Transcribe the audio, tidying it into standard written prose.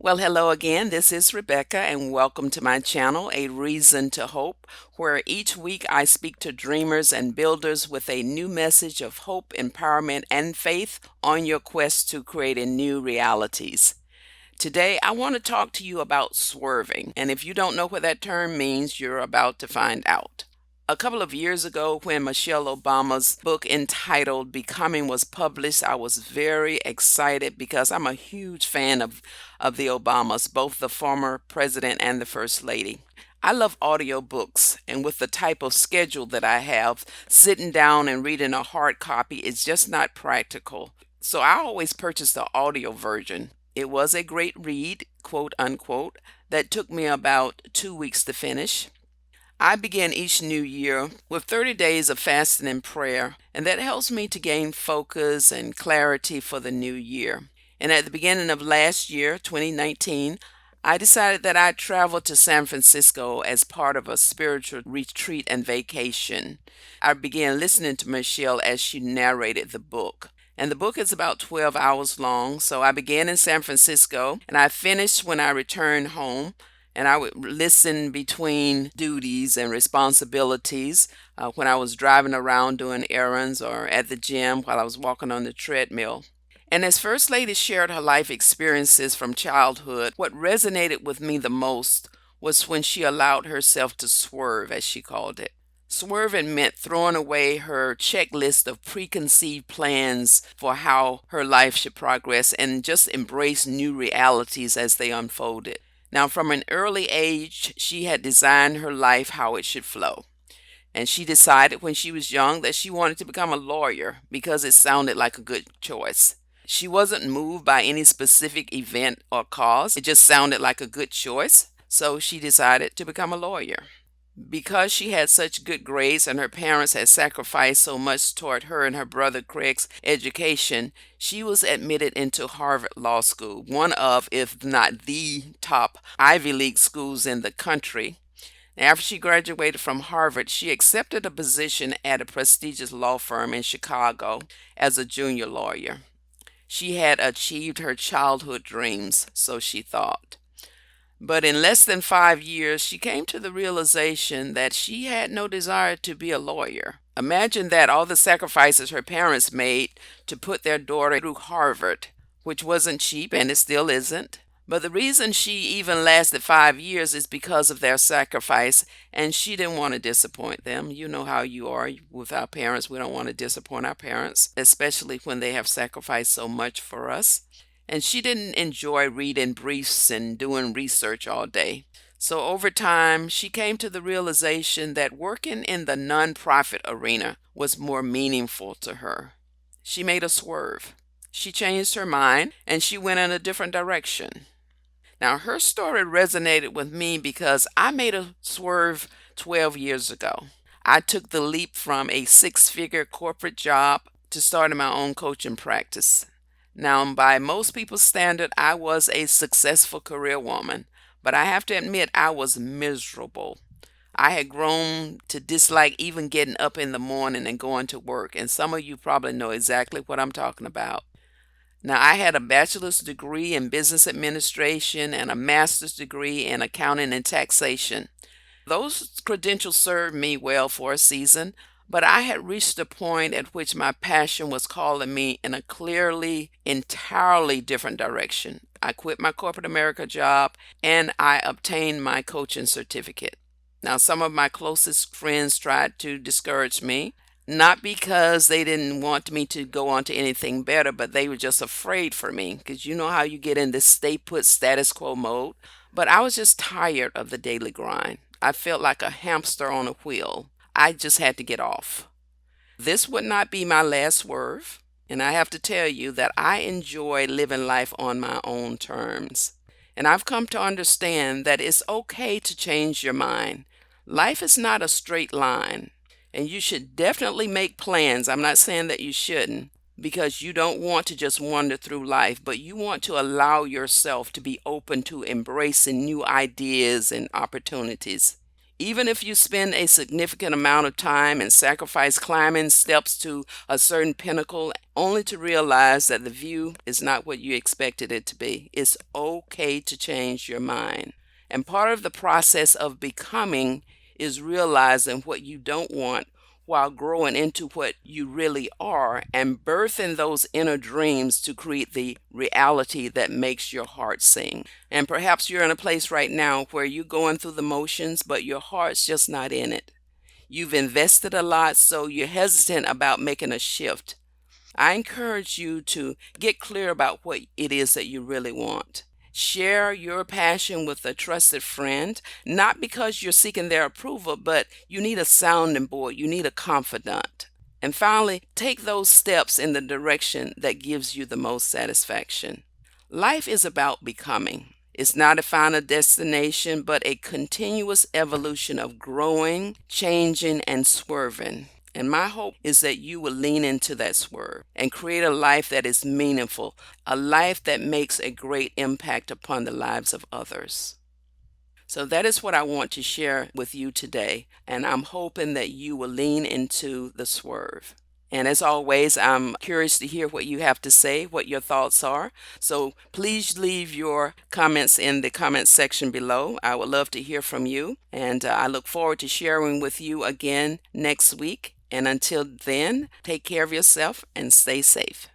Well, hello again. This is Rebecca, and welcome to my channel, A Reason to Hope, where each week I speak to dreamers and builders with a new message of hope, empowerment, and faith on your quest to creating new realities. Today, I want to talk to you about swerving, and if you don't know what that term means, you're about to find out. A couple of years ago, when Michelle Obama's book entitled Becoming was published, I was very excited because I'm a huge fan of the Obamas, both the former president and the first lady. I love audiobooks, and with the type of schedule that I have, sitting down and reading a hard copy is just not practical. So I always purchase the audio version. It was a great read, quote unquote, that took me about 2 weeks to finish. I begin each new year with 30 days of fasting and prayer, and that helps me to gain focus and clarity for the new year. And at the beginning of last year, 2019, I decided that I'd travel to San Francisco as part of a spiritual retreat and vacation. I began listening to Michelle as she narrated the book. And the book is about 12 hours long, so I began in San Francisco and I finished when I returned home, and I would listen between duties and responsibilities when I was driving around doing errands or at the gym while I was walking on the treadmill. And as First Lady shared her life experiences from childhood, what resonated with me the most was when she allowed herself to swerve, as she called it. Swerving meant throwing away her checklist of preconceived plans for how her life should progress and just embrace new realities as they unfolded. Now, from an early age, she had designed her life how it should flow. And she decided when she was young that she wanted to become a lawyer because it sounded like a good choice. She wasn't moved by any specific event or cause. It just sounded like a good choice. So she decided to become a lawyer. Because she had such good grades and her parents had sacrificed so much toward her and her brother Craig's education, she was admitted into Harvard Law School, one of, if not the top Ivy League schools in the country. After she graduated from Harvard, she accepted a position at a prestigious law firm in Chicago as a junior lawyer. She had achieved her childhood dreams, so she thought. But in less than 5 years, she came to the realization that she had no desire to be a lawyer. Imagine that, all the sacrifices her parents made to put their daughter through Harvard, which wasn't cheap and it still isn't. But the reason she even lasted 5 years is because of their sacrifice, and she didn't want to disappoint them. You know how you are with our parents. We don't want to disappoint our parents, especially when they have sacrificed so much for us. And she didn't enjoy reading briefs and doing research all day. So over time, she came to the realization that working in the nonprofit arena was more meaningful to her. She made a swerve. She changed her mind and she went in a different direction. Now, her story resonated with me because I made a swerve 12 years ago. I took the leap from a six-figure corporate job to starting my own coaching practice. Now, by most people's standard, I was a successful career woman, but I have to admit I was miserable. I had grown to dislike even getting up in the morning and going to work, and some of you probably know exactly what I'm talking about. Now, I had a bachelor's degree in business administration and a master's degree in accounting and taxation. Those credentials served me well for a season, but I had reached a point at which my passion was calling me in a clearly, entirely different direction. I quit my corporate America job and I obtained my coaching certificate. Now, some of my closest friends tried to discourage me, not because they didn't want me to go on to anything better, but they were just afraid for me because you know how you get in this stay put status quo mode. But I was just tired of the daily grind. I felt like a hamster on a wheel. I just had to get off. This would not be my last swerve, and I have to tell you that I enjoy living life on my own terms. And I've come to understand that it's okay to change your mind. Life is not a straight line, and you should definitely make plans. I'm not saying that you shouldn't, because you don't want to just wander through life, but you want to allow yourself to be open to embracing new ideas and opportunities. Even if you spend a significant amount of time and sacrifice climbing steps to a certain pinnacle, only to realize that the view is not what you expected it to be, it's okay to change your mind. And part of the process of becoming is realizing what you don't want while growing into what you really are and birthing those inner dreams to create the reality that makes your heart sing. And perhaps you're in a place right now where you're going through the motions, but your heart's just not in it. You've invested a lot, so you're hesitant about making a shift. I encourage you to get clear about what it is that you really want. Share your passion with a trusted friend, not because you're seeking their approval, but you need a sounding board, you need a confidant. And finally, take those steps in the direction that gives you the most satisfaction. Life is about becoming. It's not a final destination, but a continuous evolution of growing, changing, and swerving. And my hope is that you will lean into that swerve and create a life that is meaningful, a life that makes a great impact upon the lives of others. So that is what I want to share with you today. And I'm hoping that you will lean into the swerve. And as always, I'm curious to hear what you have to say, what your thoughts are. So please leave your comments in the comments section below. I would love to hear from you. And I look forward to sharing with you again next week. And until then, take care of yourself and stay safe.